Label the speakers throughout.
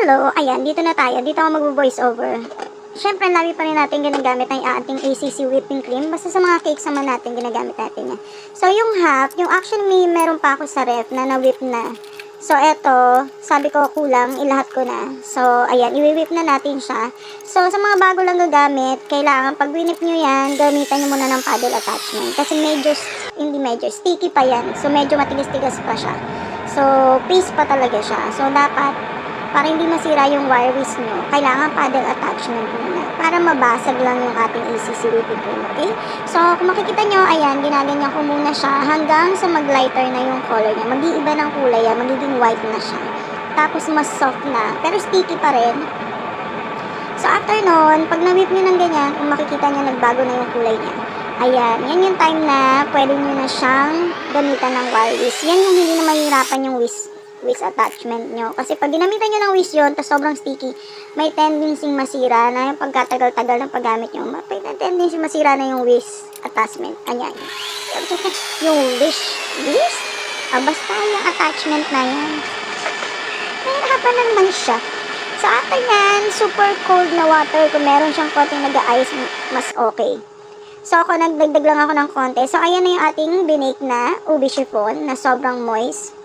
Speaker 1: Hello, ayan, dito na tayo. Dito ako mag-voice over. Siyempre, lagi pa rin natin ginagamit ang ating ACC whipping cream. Basta sa mga cakes naman natin, ginagamit natin yan. So, yung half, yung actually meron pa ako sa ref na na-whip na. So, eto, sabi ko kulang, ilahat ko na. So, ayan, i-whip na natin siya. So, sa mga bago lang gagamit, kailangan pag winip nyo yan, gamitan nyo muna ng paddle attachment. Kasi medyo sticky pa yan. So, medyo matigas-tigas pa siya. So, paste pa talaga siya. So, dapat, para hindi masira yung wire wrist nyo, kailangan paddle attachment muna. Para mabasag lang yung ating ACC whipping cream, okay? So, kung makikita nyo, ayan, ginaganyan ko muna siya hanggang sa mag-lighter na yung color niya. Mag-iiba ng kulay, magiging white na siya. Tapos, mas soft na, pero sticky pa rin. So, after nun, pag na-whip nyo ng ganyan, kung makikita nyo, nagbago na yung kulay niya. Ayan, yan yung time na pwede nyo na siyang gamitan ng wire wrist. Yan yung hindi na mahirapan yung wrist attachment nyo. Kasi pag ginamitan nyo ng wrist yun, tapos sobrang sticky, may tendency masira na yung pagkatagal-tagal ng paggamit nyo. May tendency masira na yung wrist attachment. Ayan. Yung wrist? Basta yung attachment na yan. Nahirapan na naman siya. So, after yan, super cold na water, kung meron siyang konting nag-ice, mas okay. So, ako, nagdagdag lang ako ng konti. So, ayan na yung ating binake na ube chiffon na sobrang moist.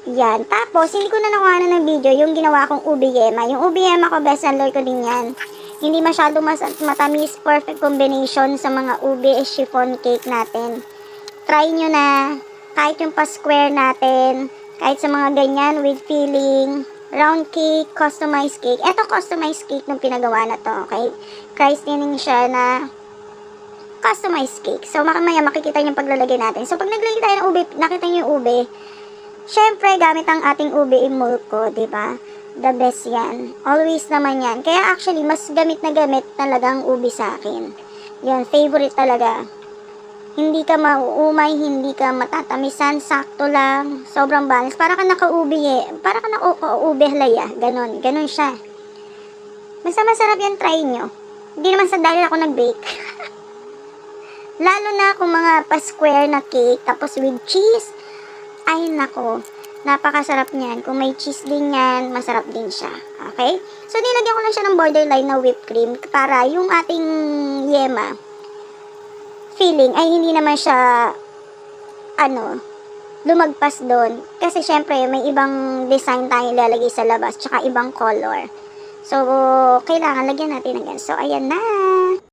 Speaker 1: Yan. Tapos, hindi ko na nakuha ng video yung ginawa kong ube yema. Yung ube yema ko, best seller ko din yan. Hindi masyado matamis. Perfect combination sa mga ube chiffon cake natin. Try nyo na. Kahit yung pa-square natin. Kahit sa mga ganyan with filling. Round cake, customized cake. Ito customized cake nung pinagawa na to. Okay? Christening siya na customized cake. So, mamaya makikita niyo yung paglalagay natin. So, pag naglagay tayo ng ube, nakita niyo yung ube. Syempre, gamit ang ating ube imulko, diba? The best yan. Always naman yan. Kaya actually, mas gamit na gamit talagang ube sa akin. Yan, favorite talaga. Hindi ka mauumay, hindi ka matatamisan, sakto lang, sobrang balance. Para ka naka-ube para ka naka-ube halaya, ganon siya. Basta masarap yan, try nyo. Hindi naman sa dahil ako nag-bake. Lalo na kung mga pa-square na cake, tapos with cheese, ay nako, napakasarap niyan. Kung may cheese din yan, masarap din siya. Okay? So, nilagyan ko lang siya ng borderline na whipped cream para yung ating yema, feeling ay hindi naman siya lumagpas doon. Kasi syempre may ibang design tayo ilalagay sa labas tsaka ibang color. So, kailangan lagyan natin ng ganun. So, ayan na.